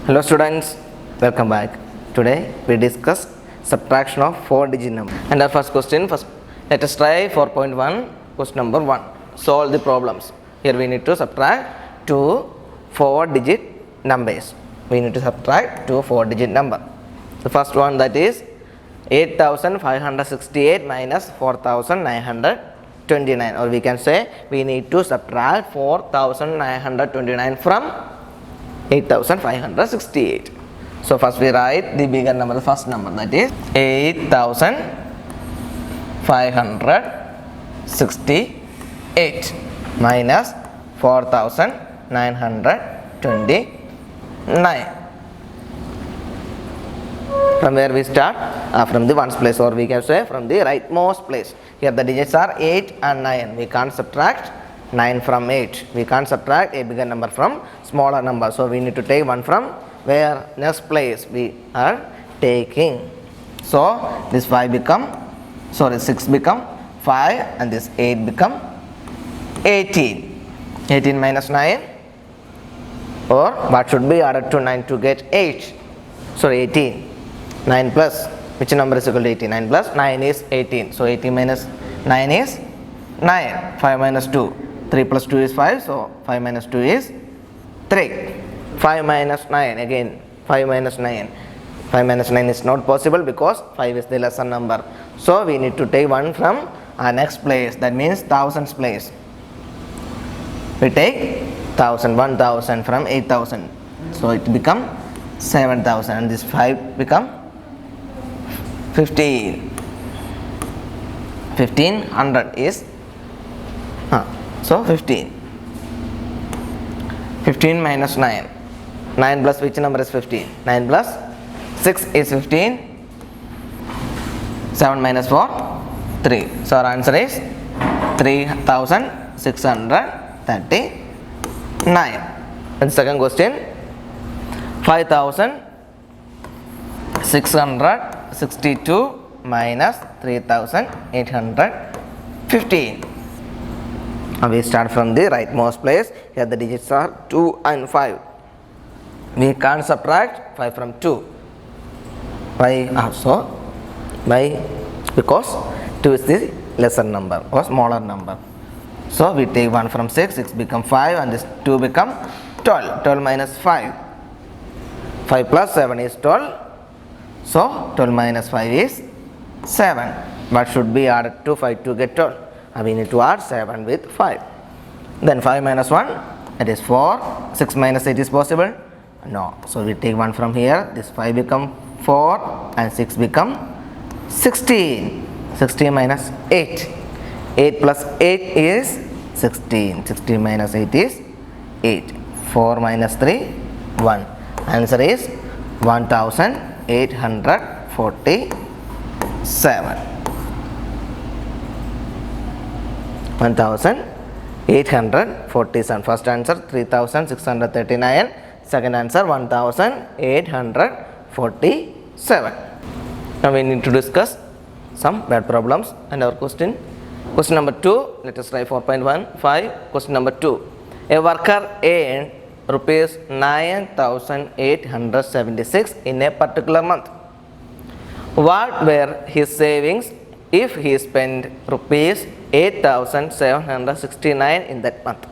Hello students, welcome back. Today we discuss subtraction of 4-digit number. And our first question, let us try 4.1, question number 1. Solve the problems. Here we need to subtract two 4-digit numbers. We need to subtract two 4-digit number. The first one, that is 8568 minus 4929, or we can say we need to subtract 4929 from 8568. So first we write the bigger number, the first number, that is 8568 minus 4929. From where we start? From the ones place, or we can say from the rightmost place. Here the digits are 8 and 9. We can't subtract 9 from 8. We can't subtract a bigger number from smaller number. So we need to take one from where next place we are taking. So this 6 become 5, and this 8 become 18. 18 minus 9, or what should be added to 9 to get 8? Sorry, 18. 9 plus, which number is equal to 18? 9 plus 9 is 18. So 18 minus 9 is 9. 5 minus 2. 3 plus 2 is 5. So 5 minus 2 is 3. 5 minus 9. Again 5 minus 9. 5 minus 9 is not possible because 5 is the lesser number. So we need to take one from our next place. That means thousands place. We take 1000, 1000 from 8000. So it become 7000, and this 5 become 15. 1500 is so 15. 15 minus 9. 9 plus which number is 15? 9 plus 6 is 15. 7 minus 4, 3. So our answer is 3639. And second question, 5662 minus 3815. Now we start from the rightmost place. Here the digits are 2 and 5. We can't subtract 5 from 2. Why? Why? Because 2 is the lesser number or smaller number. So we take 1 from 6, 6 become 5, and this 2 become 12. 12 minus 5. 5 plus 7 is 12. So 12 minus 5 is 7. What should be added to 5 to get 12? We need to add 7 with 5. Then 5 minus 1, that is 4. 6 minus 8 is possible? No. So we take 1 from here. This 5 become 4, and 6 become 16. 16 minus 8. 8 plus 8 is 16. 16 minus 8 is 8. 4 minus 3, 1. Answer is 1847. 1847. First answer 3639. Second answer 1847. Now we need to discuss some bad problems and our question. Question number 2. Let us try 4.15. Question number 2. A worker earned rupees 9876 in a particular month. What were his savings if he spent rupees 8769 in that month?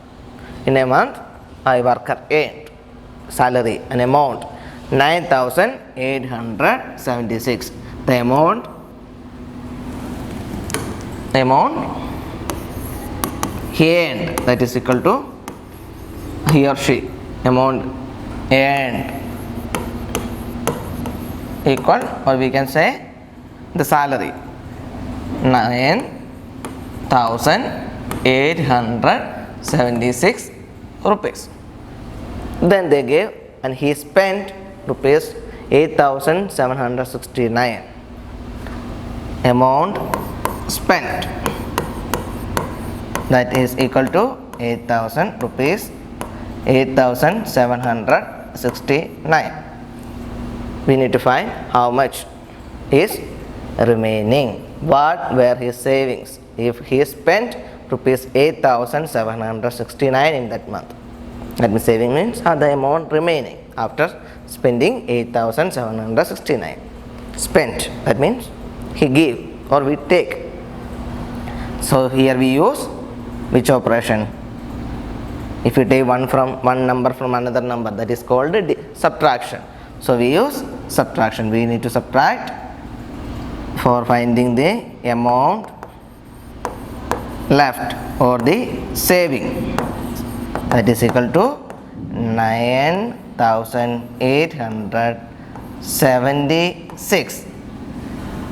In a month, a worker earned salary, an amount 9876. The amount he earned, that is equal to he or she. Amount earned equal, or we can say the salary, 9876 rupees. Then they gave, and he spent rupees 8769. Amount spent, that is equal to 8000 rupees. 8769. We need to find how much is remaining. What were his savings if he spent rupees 8769 in that month? That means saving means the amount remaining after spending 8,769. Spent, that means he gave or we take. So here we use which operation? If you take one number from another number, that is called subtraction. So we use subtraction. We need to subtract for finding the amount left or the saving. That is equal to 9,876.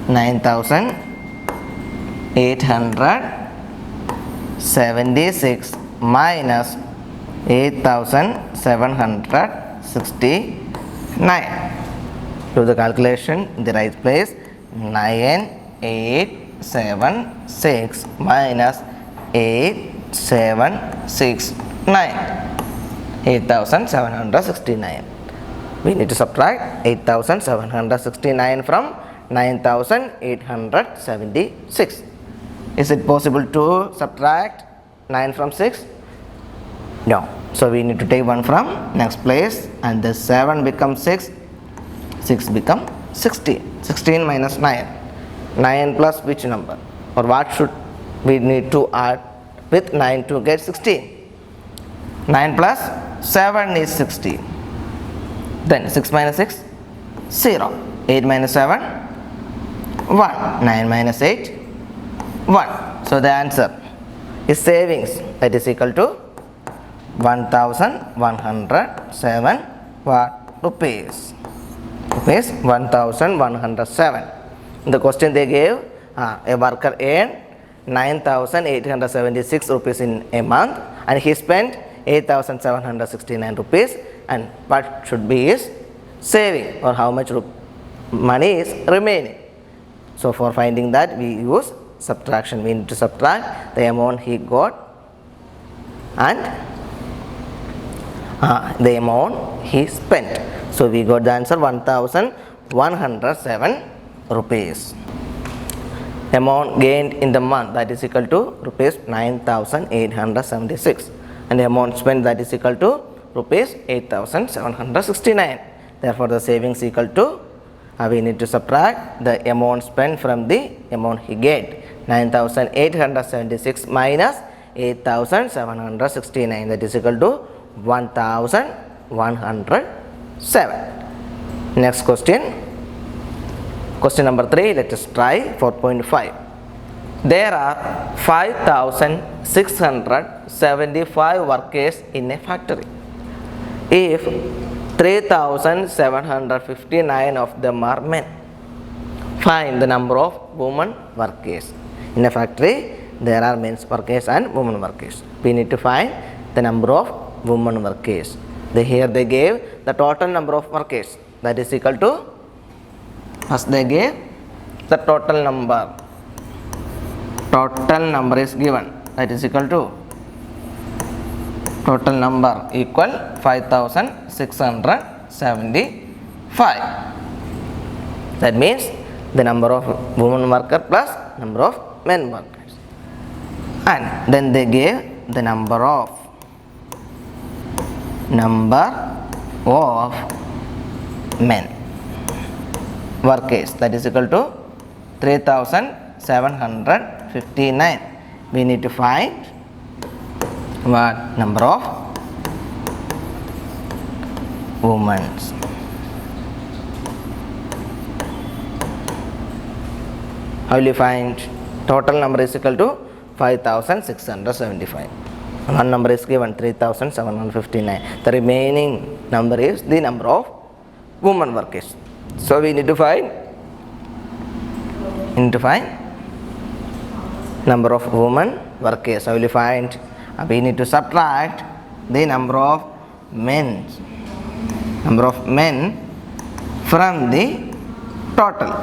9,876 minus 8,769. Do the calculation in the right place. 9,876 minus 8,769. 8,769. We need to subtract 8,769 from 9,876. Is it possible to subtract 9 from 6? No. So we need to take 1 from next place, and the 7 becomes 6. 6 become 16. 16 minus 9. 9 plus which number? Or what should we need to add with 9 to get 16? 9 plus 7 is 16. Then 6 minus 6, 0. 8 minus 7, 1. 9 minus 8, 1. So the answer is savings, that is equal to 1,107 rupees. Rupees 1,107. In the question they gave a worker earned 9,876 rupees in a month, and he spent 8,769 rupees, and what should be his saving, or how much money is remaining. So for finding that, we use subtraction. We need to subtract the amount he got and the amount he spent. So we got the answer 1,107 rupees. Amount gained in the month, that is equal to rupees 9,876, and the amount spent, that is equal to rupees 8,769. Therefore the savings equal to, we need to subtract the amount spent from the amount he gained. 9,876 minus 8,769, that is equal to 1,107. Next question. Question number 3, let us try 4.5. There are 5,675 workers in a factory. If 3,759 of them are men, find the number of women workers. In a factory, there are men workers and women workers. We need to find the number of women workers. Here they gave the total number of workers, that is equal to, first they gave the total number. Total number is given, that is equal to, total number equal 5,675. That means the number of women worker plus number of men workers. And then they gave the number of men workers, that is equal to 3,759. We need to find what number of women. How will you find? Total number is equal to 5,675. One number is given 3,759. The remaining number is the number of women workers. So we need to find number of women workers. How will you find? We need to subtract the number of men from the total.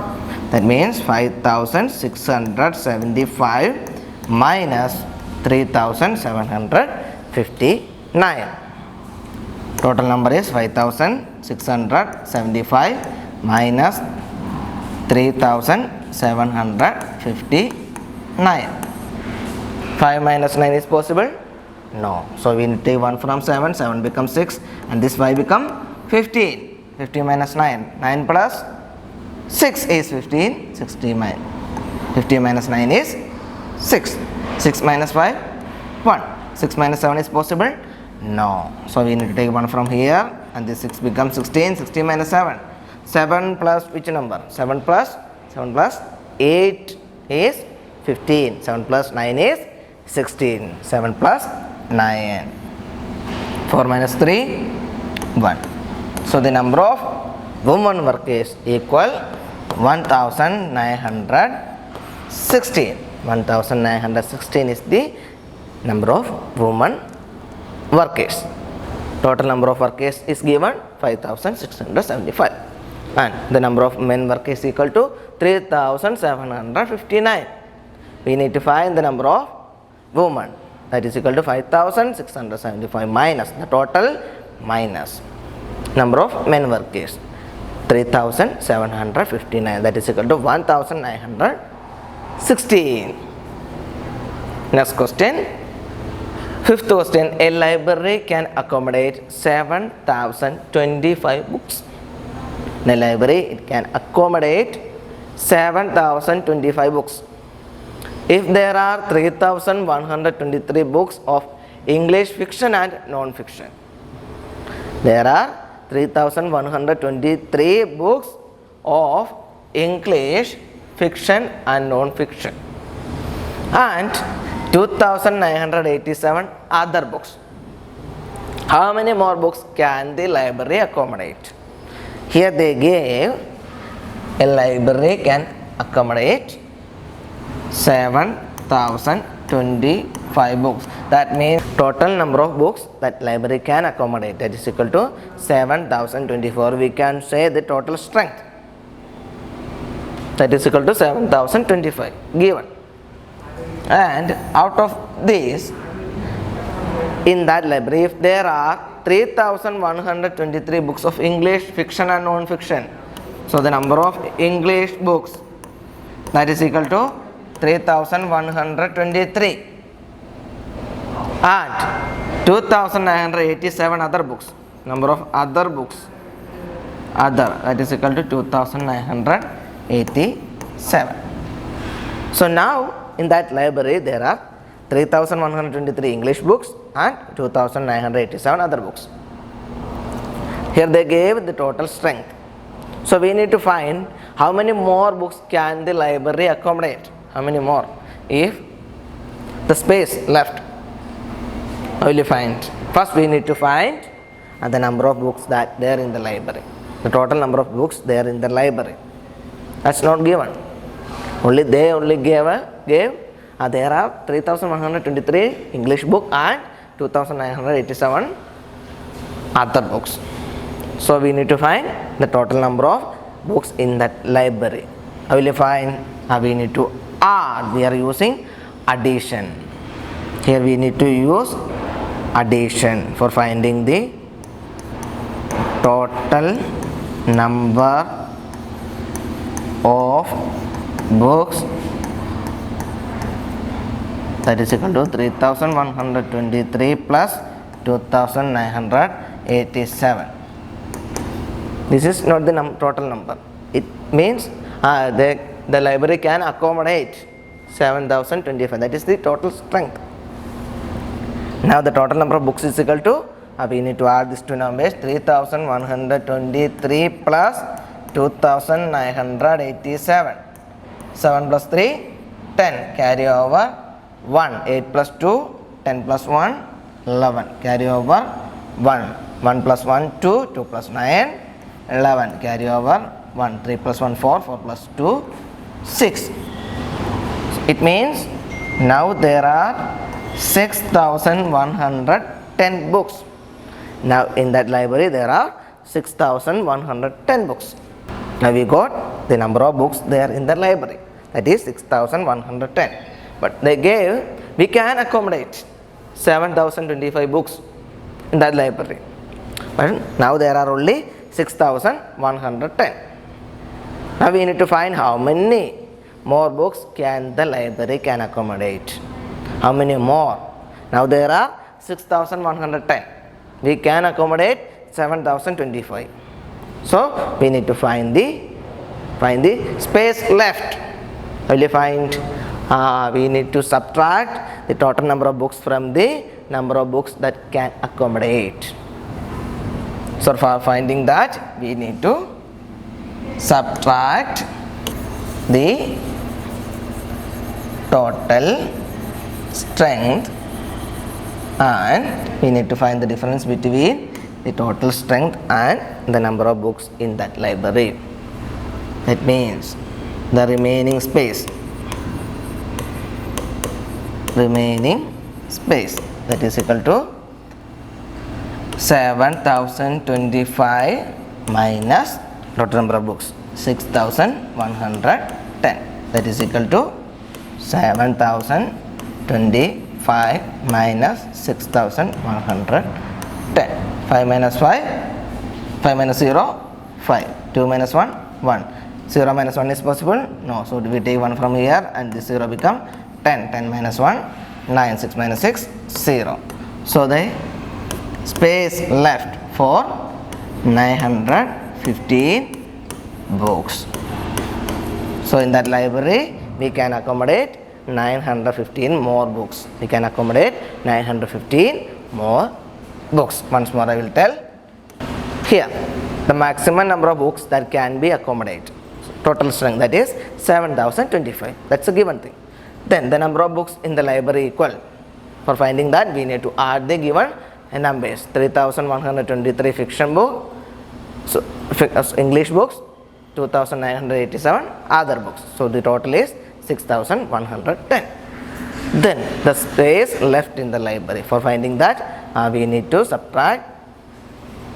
That means 5,675 minus 3,759. Total number is 5,675 minus 3,759. 5 minus 9 is possible? No. So we need to take 1 from 7, 7 becomes 6, and this 5 become 15. 15 minus 9, 9 plus 6 is 15, 15 minus 9 is 6, 6 minus 5, 1, 6 minus 7 is possible? No. So we need to take 1 from here, and this 6 becomes 16, 16 minus 7, 7 plus which number? 7 plus 8 is 15, 7 plus 9 is 16, 7 plus 9, 4 minus 3, 1. So the number of women workers equal 1916. 1916 is the number of women workers. Total number of workers is given 5675, and the number of men workers equal to 3759. We need to find the number of women, that is equal to 5675 minus the total minus number of men workers 3759, that is equal to 1916. Next question, fifth question, a library can accommodate 7025 books. In a library it can accommodate 7025 books. If there are 3123 books of English fiction and non-fiction, there are 3123 books of English fiction and non-fiction, and 2987 other books. How many more books can the library accommodate? Here they gave a library can accommodate 7025 books. That means total number of books that library can accommodate, that is equal to 7024. We can say the total strength, that is equal to 7025 given. And out of this, in that library, if there are 3123 books of English fiction and non-fiction, so the number of English books, that is equal to 3123, and 2987 other books, number of other books, that is equal to 2987. So now in that library there are 3123 English books and 2987 other books. Here they gave the total strength. So we need to find how many more books can the library accommodate. How many more? If the space left, how will you find? First we need to find the number of books that there in the library. The total number of books there in the library. That's not given. They only gave there are 3123 English book and 2987 other books. So we need to find the total number of books in that library. How will you find? We need to add. We are using addition. Here we need to use addition for finding the total number of books, that is equal to 3123 plus 2987. This is not the total number. It means the library can accommodate 7025, that is the total strength. Now the total number of books is equal to, we need to add these two numbers, 3123 plus 2987. 7 plus 3, 10, carry over 1, 8 plus 2, 10 plus 1, 11, carry over 1, 1 plus 1, 2, 2 plus 9, 11, carry over 1, 3 plus 1, 4, 4 plus 2, 6. It means now there are 6110 books. Now in that library there are 6110 books. Now we got the number of books there in the library, that is 6110. But they gave, we can accommodate 7025 books in that library. But now there are only 6110. Now we need to find how many more books can the library can accommodate. How many more? Now there are 6110. We can accommodate 7025. So we need to find the space left. Will you find? We need to subtract the total number of books from the number of books that can accommodate. So for finding that, we need to subtract the total strength, and we need to find the difference between the total strength and the number of books in that library. That means the remaining space that is equal to 7025 minus total number of books 6110, that is equal to 7025 minus 6110. 5 minus 5 minus 0 5, 2 minus 1 1. 0 minus 1 is possible? No. So we take 1 from here and this 0 become 10. 10 minus 1 9. 6 minus 6 0. So the space left for 915 books. So in that library we can accommodate 915 more books. We can accommodate 915 more books. Once more I will tell. Here the maximum number of books that can be accommodated, total strength, that is 7025. That's a given thing. Then the number of books in the library equal. For finding that, we need to add the given numbers. 3123 fiction book, so English books, 2987 other books. So the total is 6110. Then the space left in the library. For finding that, we need to subtract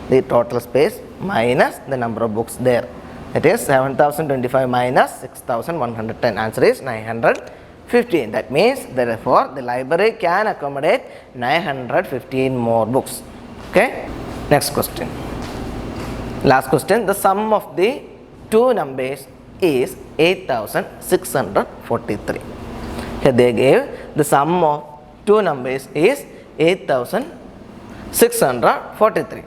the total space minus the number of books there. It is 7025 minus 6110. Answer is 915. That means therefore the library can accommodate 915 more books. Okay. Next question. Last question. The sum of the two numbers is 8643. Here they gave the sum of two numbers is 8643.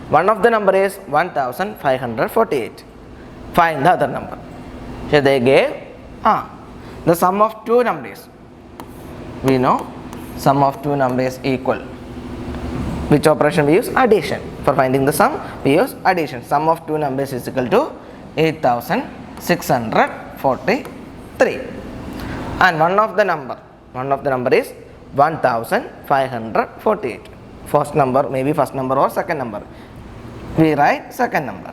One of the number is 1548. Find the other number. Here they gave the sum of two numbers. We know sum of two numbers equal. Which operation we use? Addition. For finding the sum, we use addition. Sum of two numbers is equal to 8643. And one of the number is 1548. First number, maybe first number or second number. We write second number.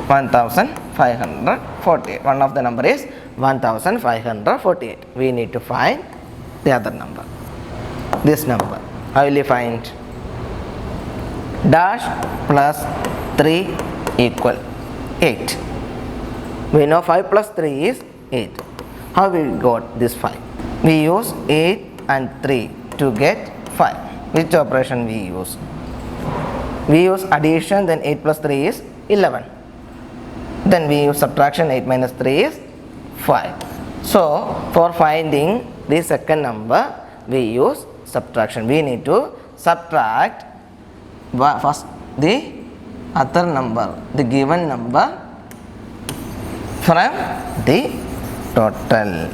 1548. One of the number is 1548. We need to find the other number. This number. How will you find? Dash plus 3 equal 8. We know 5 plus 3 is 8. How we got this 5? We use 8 and 3 to get 5. Which operation we use? We use addition, then 8 plus 3 is 11. Then we use subtraction, 8 minus 3 is 5. So for finding the second number, we use subtraction. We need to subtract first the other number, the given number, from the total.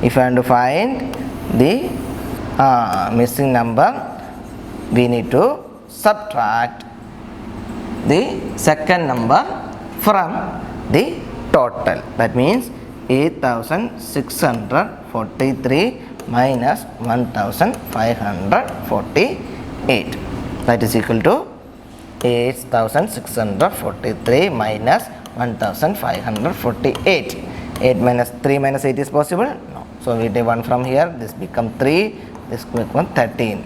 If I want to find the missing number, we need to subtract the second number from the total. That means 8643 minus 1548. That is equal to 8643 minus 1548. 8 minus 3 minus 8 is possible? No. So we take 1 from here. This become 3. This become 13.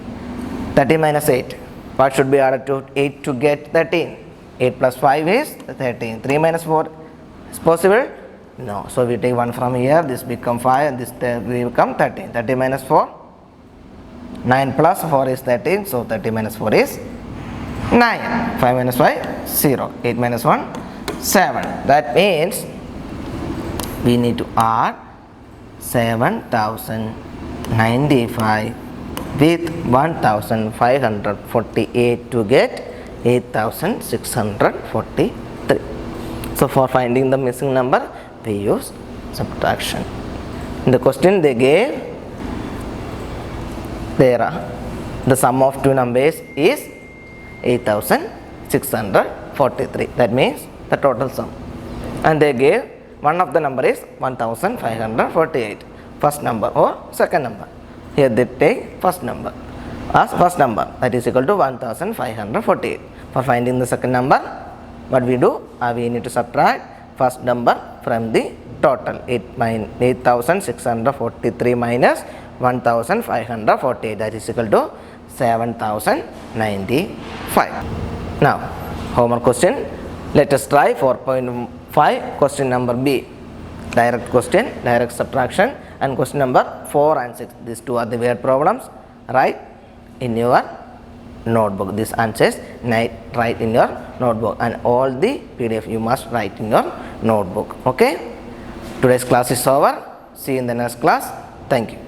13 minus 8. What should be added to 8 to get 13? 8 plus 5 is 13. 3 minus 4 is possible? No. So we take 1 from here. This become 5 and this will become 13. 13 minus 4. 9 plus 4 is 13. So 13 minus 4 is 9. 5 minus 5 0. 8 minus 1 7. That means we need to add 7095 with 1548 to get 8643. So for finding the missing number, we use subtraction. In the question they gave the sum of two numbers is 8643. That means the total sum. And they gave one of the number is 1548. First number or second number. Here they take first number as first number, that is equal to 1548. For finding the second number, what we do? We need to subtract first number from the total. 8643 minus 1548, that is equal to 7095. Now homework question. Let us try 4.5 question number B. Direct question, direct subtraction, and question number 4 and 6. These two are the word problems. Write in your notebook. These answers write in your notebook, and all the PDF you must write in your notebook. Okay. Today's class is over. See you in the next class. Thank you.